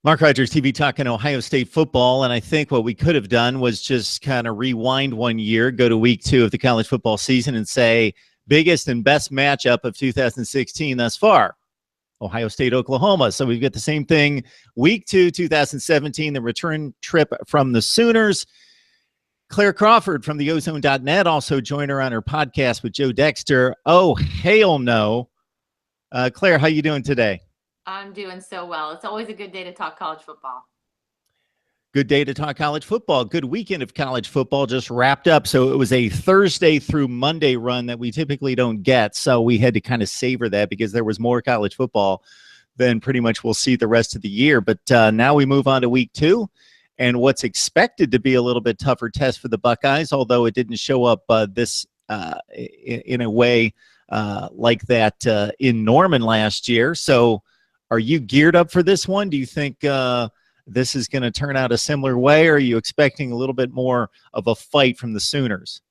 Mark Rogers, TV talking Ohio State football. And I think what we could have done was just kind of rewind one year, go to week 2 of the college football season and say biggest and best matchup of 2016 thus far, Ohio State, Oklahoma. So we've got the same thing. Week 2, 2017, the return trip from the Sooners. Claire Crawford from the ozone.net also joined her on her podcast with Joe Dexter. Oh, hail no. Claire, how you doing today? I'm doing so well. It's always a good day to talk college football. Good day to talk college football. Good weekend of college football just wrapped up. So it was a Thursday through Monday run that we typically don't get. So we had to kind of savor that because there was more college football than pretty much we'll see the rest of the year. But now we move on to week 2 and what's expected to be a little bit tougher test for the Buckeyes, although it didn't show up in a way like that in Norman last year. So are you geared up for this one? Do you think this is going to turn out a similar way, or are you expecting a little bit more of a fight from the Sooners?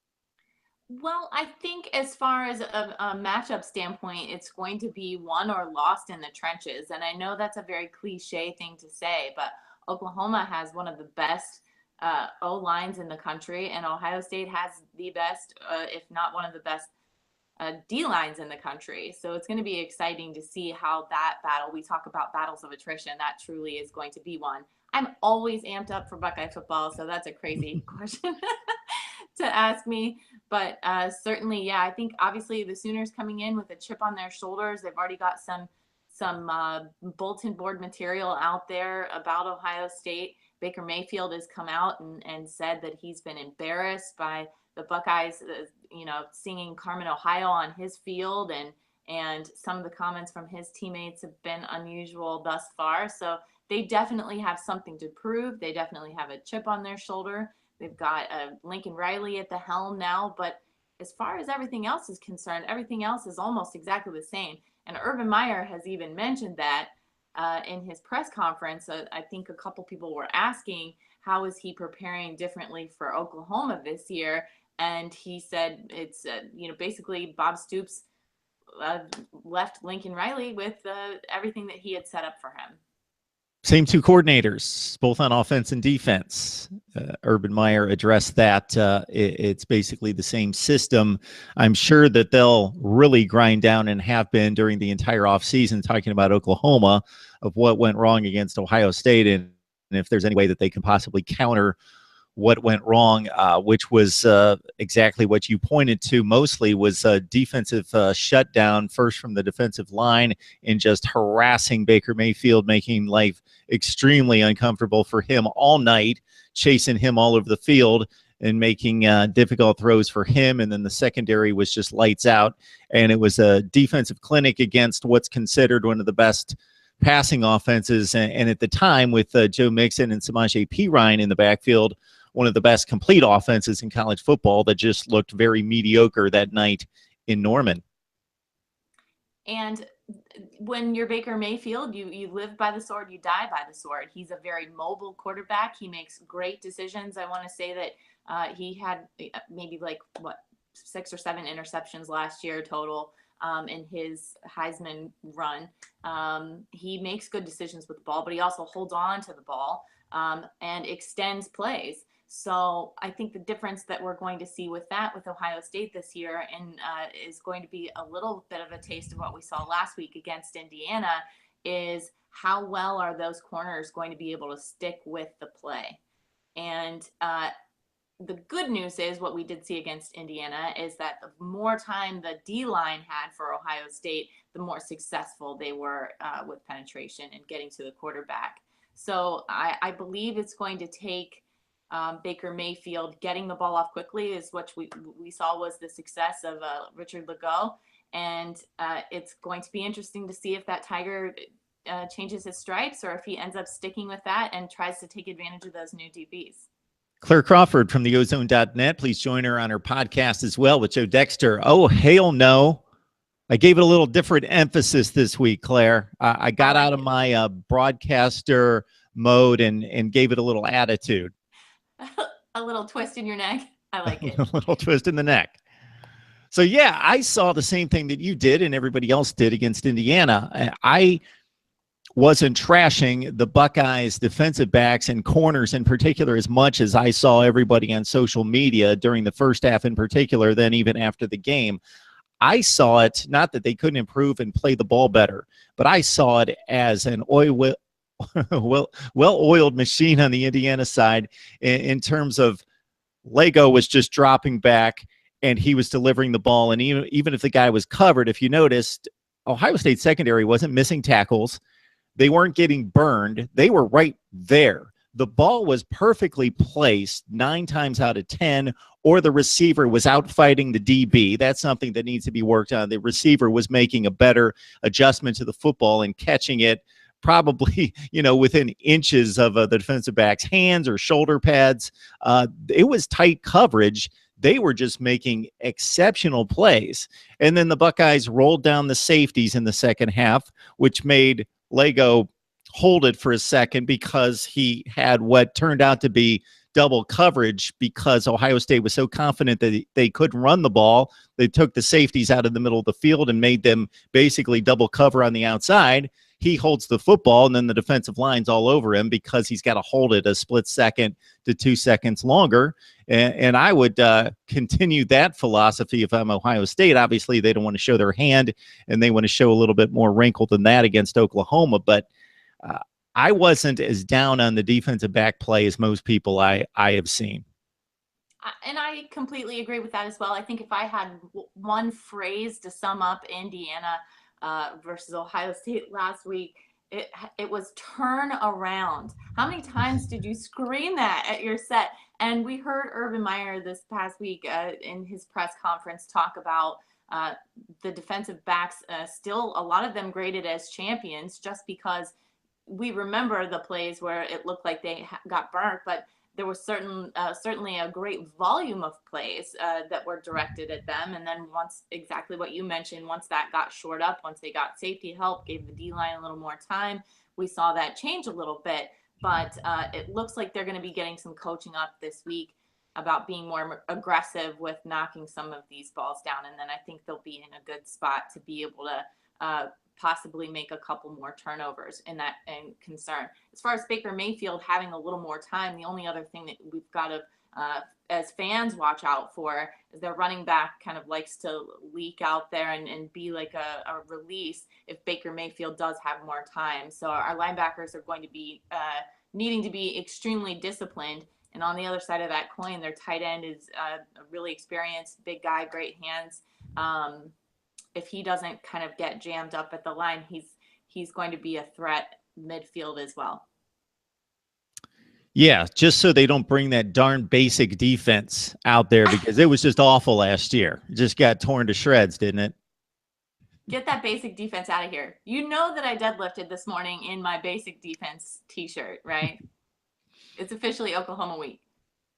Well, I think as far as a matchup standpoint, it's going to be won or lost in the trenches. And I know that's a very cliche thing to say, but Oklahoma has one of the best O-lines in the country, and Ohio State has the best, if not one of the best, D-lines in the country. So it's going to be exciting to see how that battle, we talk about battles of attrition, that truly is going to be one. I'm always amped up for Buckeye football, so that's a crazy question to ask me. But certainly, yeah, I think obviously the Sooners coming in with a chip on their shoulders. They've already got some bulletin board material out there about Ohio State. Baker Mayfield has come out and said that he's been embarrassed by the Buckeyes, singing Carmen, Ohio on his field, and some of the comments from his teammates have been unusual thus far. So they definitely have something to prove. They definitely have a chip on their shoulder. They've got Lincoln Riley at the helm now, but as far as everything else is concerned, everything else is almost exactly the same. And Urban Meyer has even mentioned that in his press conference. I think a couple people were asking, how is he preparing differently for Oklahoma this year? And he said it's, basically Bob Stoops left Lincoln Riley with everything that he had set up for him. Same two coordinators, both on offense and defense. Urban Meyer addressed that. It's basically the same system. I'm sure that they'll really grind down and have been during the entire offseason talking about Oklahoma, of what went wrong against Ohio State, and if there's any way that they can possibly counter what went wrong, which was exactly what you pointed to mostly, was a defensive shutdown, first from the defensive line, and just harassing Baker Mayfield, making life extremely uncomfortable for him all night, chasing him all over the field and making difficult throws for him. And then the secondary was just lights out. And it was a defensive clinic against what's considered one of the best passing offenses. And at the time, with Joe Mixon and Samaje Perine in the backfield, one of the best complete offenses in college football, that just looked very mediocre that night in Norman. And when you're Baker Mayfield, you live by the sword, you die by the sword. He's a very mobile quarterback. He makes great decisions. I want to say that he had maybe 6 or 7 interceptions last year total in his Heisman run. He makes good decisions with the ball, but he also holds on to the ball and extends plays. So I think the difference that we're going to see with Ohio State this year is going to be a little bit of a taste of what we saw last week against Indiana, is how well are those corners going to be able to stick with the play. And the good news is, what we did see against Indiana is that the more time the D-line had for Ohio State, the more successful they were with penetration and getting to the quarterback. So I believe it's going to take Baker Mayfield getting the ball off quickly, is what we saw was the success of Richard Legault. And it's going to be interesting to see if that Tiger changes his stripes, or if he ends up sticking with that and tries to take advantage of those new DBs. Claire Crawford from the ozone.net. Please join her on her podcast as well with Joe Dexter. Oh, hail no. I gave it a little different emphasis this week, Claire. I got out of my broadcaster mode and gave it a little attitude. A little twist in your neck. I like it. A little twist in the neck. So, yeah, I saw the same thing that you did and everybody else did against Indiana. wasn't trashing the Buckeyes defensive backs and corners in particular as much as I saw everybody on social media during the first half in particular, then even after the game. I saw it, not that they couldn't improve and play the ball better, but I saw it as an well-oiled machine on the Indiana side in terms of Lego was just dropping back and he was delivering the ball. And even if the guy was covered, if you noticed, Ohio State secondary wasn't missing tackles. They weren't getting burned. They were right there. The ball was perfectly placed 9 times out of 10, or the receiver was out fighting the DB. That's something that needs to be worked on. The receiver was making a better adjustment to the football and catching it probably, within inches of the defensive back's hands or shoulder pads. It was tight coverage. They were just making exceptional plays. And then the Buckeyes rolled down the safeties in the second half, which made Lego hold it for a second because he had what turned out to be double coverage because Ohio State was so confident that they couldn't run the ball. They took the safeties out of the middle of the field and made them basically double cover on the outside. He holds the football, and then the defensive line's all over him because he's got to hold it a split second to 2 seconds longer. And I would continue that philosophy if I'm Ohio State. Obviously, they don't want to show their hand, and they want to show a little bit more wrinkle than that against Oklahoma. But I wasn't as down on the defensive back play as most people I have seen. And I completely agree with that as well. I think if I had one phrase to sum up Indiana versus Ohio State last week, it was turn around. How many times did you scream that at your set? And we heard Urban Meyer this past week in his press conference talk about the defensive backs, still a lot of them graded as champions just because we remember the plays where it looked like they got burnt, but there was certainly a great volume of plays that were directed at them. And then once, exactly what you mentioned, once that got shored up, once they got safety help, gave the D-line a little more time, we saw that change a little bit. But it looks like they're going to be getting some coaching up this week about being more aggressive with knocking some of these balls down. And then I think they'll be in a good spot to be able to possibly make a couple more turnovers in that and concern. As far as Baker Mayfield having a little more time, the only other thing that we've got to, as fans, watch out for is their running back kind of likes to leak out there and be like a release if Baker Mayfield does have more time. So our linebackers are going to be needing to be extremely disciplined. And on the other side of that coin, their tight end is a really experienced, big guy, great hands. If he doesn't kind of get jammed up at the line, he's going to be a threat midfield as well. Yeah, just so they don't bring that darn basic defense out there because it was just awful last year. It just got torn to shreds, didn't it? Get that basic defense out of here. You know that I deadlifted this morning in my basic defense t-shirt, right? It's officially Oklahoma week.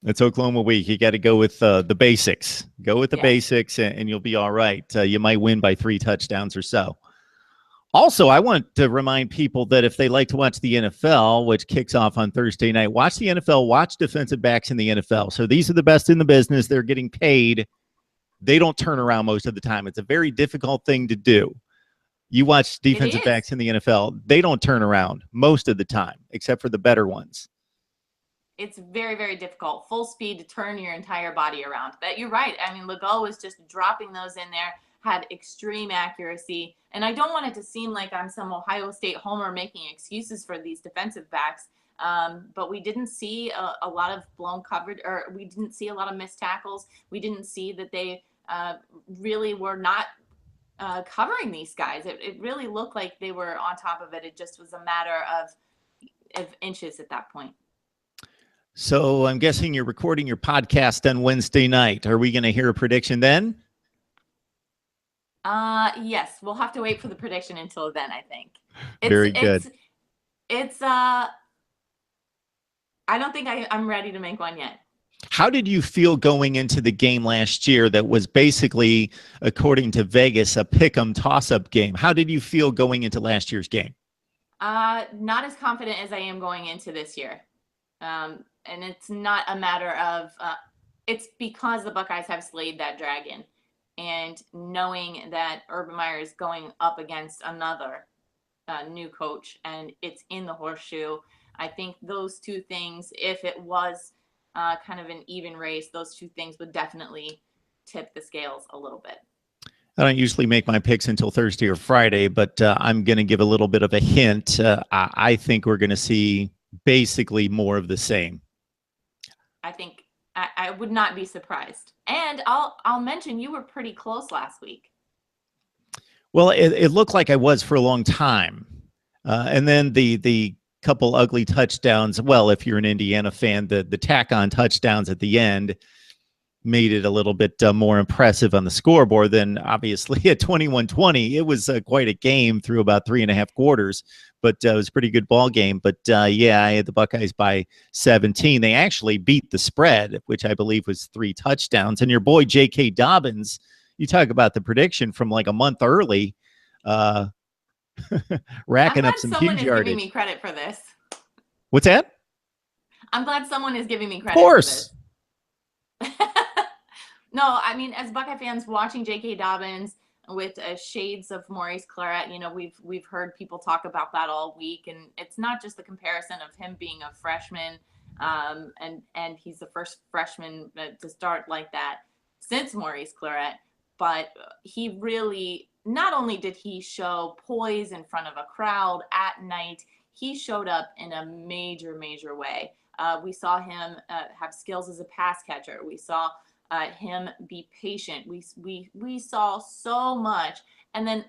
It's Oklahoma week. You got to go with the basics. Go with the basics, and you'll be all right. You might win by 3 touchdowns or so. Also, I want to remind people that if they like to watch the NFL, which kicks off on Thursday night, watch the NFL, watch defensive backs in the NFL. So these are the best in the business. They're getting paid. They don't turn around most of the time. It's a very difficult thing to do. You watch defensive backs in the NFL, they don't turn around most of the time, except for the better ones. It's very, very difficult. Full speed to turn your entire body around. But you're right. I mean, Legault was just dropping those in there, had extreme accuracy. And I don't want it to seem like I'm some Ohio State homer making excuses for these defensive backs. But we didn't see a lot of blown coverage, or we didn't see a lot of missed tackles. We didn't see that they really were not covering these guys. It really looked like they were on top of it. It just was a matter of inches at that point. So I'm guessing you're recording your podcast on Wednesday night. Are we going to hear a prediction then? Yes, we'll have to wait for the prediction until then, I think. Very good. It's I don't think I'm ready to make one yet. How did you feel going into the game last year that was basically, according to Vegas, a pick-em toss-up game? How did you feel going into last year's game? Not as confident as I am going into this year. And it's not a matter of it's because the Buckeyes have slayed that dragon, and knowing that Urban Meyer is going up against another new coach, and it's in the horseshoe. I think those two things, if it was kind of an even race, those two things would definitely tip the scales a little bit. I don't usually make my picks until Thursday or Friday, but I'm going to give a little bit of a hint. I think we're going to see basically more of the same. I think I would not be surprised. And I'll mention you were pretty close last week. Well, it looked like I was for a long time. And then the couple ugly touchdowns, well, if you're an Indiana fan, the tack-on touchdowns at the end made it a little bit more impressive on the scoreboard than obviously at 21-20. It was quite a game through about 3.5 quarters, but it was a pretty good ball game. But yeah, I had the Buckeyes by 17. They actually beat the spread, which I believe was 3 touchdowns. And your boy, J.K. Dobbins, you talk about the prediction from like a month early, racking up some huge yardage. Someone is giving me credit for this. What's that? I'm glad someone is giving me credit. Of course. For this. No, I mean, as Buckeye fans watching J.K. Dobbins with shades of Maurice Claret, you know, we've heard people talk about that all week, and it's not just the comparison of him being a freshman, and he's the first freshman to start like that since Maurice Claret, but he really, not only did he show poise in front of a crowd at night, he showed up in a major way. We saw him have skills as a pass catcher. We saw him be patient. We saw so much. And then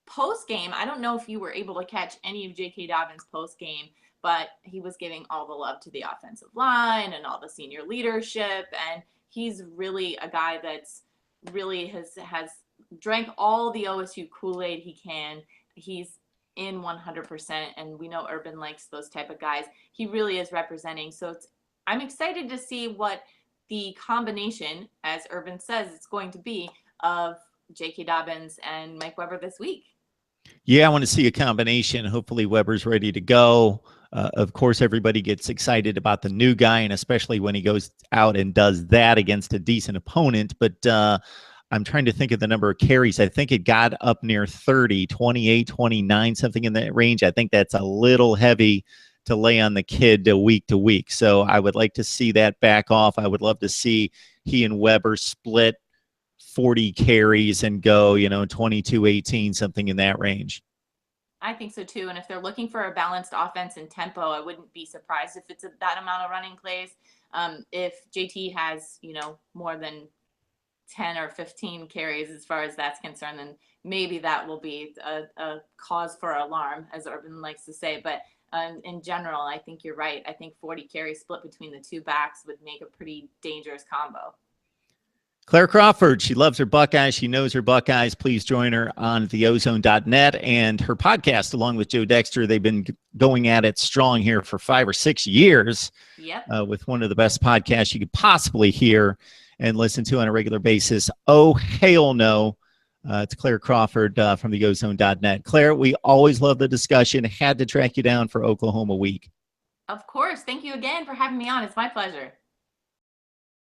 post game, I don't know if you were able to catch any of J.K. Dobbins post game, but he was giving all the love to the offensive line and all the senior leadership. And he's really a guy that's really has drank all the OSU Kool-Aid he can. He's in 100%, and we know Urban likes those type of guys. He really is representing. So I'm excited to see what the combination, as Urban says, it's going to be of J.K. Dobbins and Mike Weber this week. Yeah, I want to see a combination. Hopefully Weber's ready to go. Of course, everybody gets excited about the new guy, and especially when he goes out and does that against a decent opponent. But I'm trying to think of the number of carries. I think it got up near 30, 28, 29, something in that range. I think that's a little heavy to lay on the kid week to week. So I would like to see that back off. I would love to see he and Weber split 40 carries and go, 22-18, something in that range. I think so too. And if they're looking for a balanced offense and tempo, I wouldn't be surprised if it's that amount of running plays. If JT has, more than 10 or 15 carries as far as that's concerned, then maybe that will be a cause for alarm, as Urban likes to say. But in general, I think you're right. I think 40 carries split between the two backs would make a pretty dangerous combo. Claire Crawford, she loves her Buckeyes. She knows her Buckeyes. Please join her on theozone.net and her podcast, along with Joe Dexter. They've been going at it strong here for 5 or 6 years. Yep. With one of the best podcasts you could possibly hear and listen to on a regular basis. Oh, hail no. It's Claire Crawford from theozone.net. Claire, we always love the discussion. Had to track you down for Oklahoma week. Of course. Thank you again for having me on. It's my pleasure.